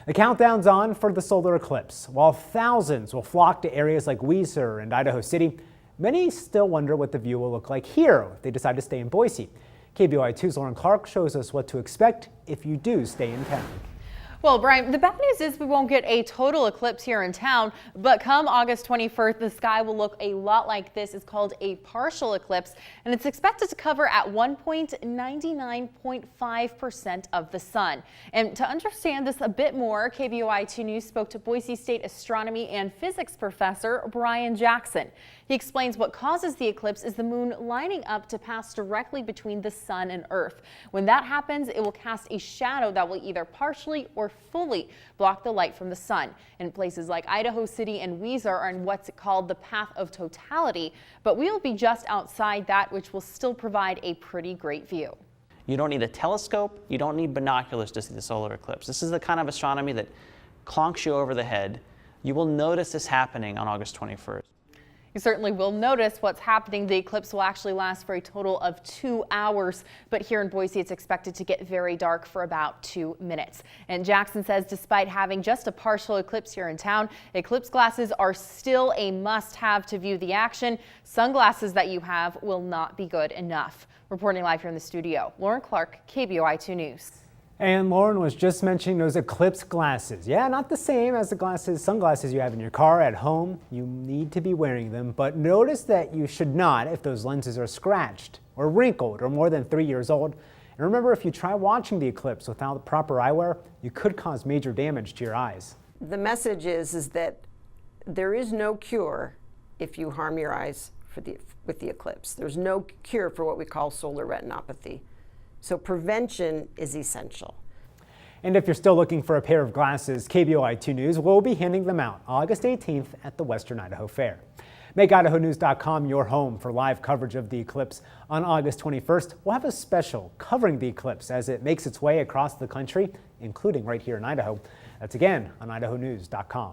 The countdown's on for the solar eclipse. While thousands will flock to areas like Boise and Idaho City, many still wonder what the view will look like here if they decide to stay in Boise. KBOI2's Lauren Clark shows us what to expect if you do stay in town. Well, Brian, the bad news is we won't get a total eclipse here in town, but come August 21st, the sky will look a lot like this. It's called a partial eclipse, and it's expected to cover at 1.99.5% of the sun. And to understand this a bit more, KBOI2 News spoke to Boise State astronomy and physics professor Brian Jackson. He explains what causes the eclipse is the moon lining up to pass directly between the sun and Earth. When that happens, it will cast a shadow that will either partially or fully block the light from the sun. And places like Idaho City and Boise are in what's called the path of totality, but we'll be just outside that, which will still provide a pretty great view. You don't need a telescope, you don't need binoculars to see the solar eclipse. This is the kind of astronomy that clonks you over the head. You will notice this happening on August 21st. You certainly will notice what's happening. The eclipse will actually last for a total of 2 hours, but here in Boise, it's expected to get very dark for about 2 minutes. And Jackson says despite having just a partial eclipse here in town, eclipse glasses are still a must-have to view the action. Sunglasses that you have will not be good enough. Reporting live here in the studio, Lauren Clark, KBOI2 News. And Lauren was just mentioning those Eclipse glasses. Yeah, not the same as the sunglasses you have in your car at home. You need to be wearing them, but notice that you should not if those lenses are scratched or wrinkled or more than 3 years old. And remember, if you try watching the eclipse without the proper eyewear, you could cause major damage to your eyes. The message is that there is no cure if you harm your eyes with the eclipse. There's no cure for what we call solar retinopathy. So prevention is essential. And if you're still looking for a pair of glasses, KBOI2 News will be handing them out August 18th at the Western Idaho Fair. Make IdahoNews.com your home for live coverage of the eclipse. On August 21st, we'll have a special covering the eclipse as it makes its way across the country, including right here in Idaho. That's again on IdahoNews.com.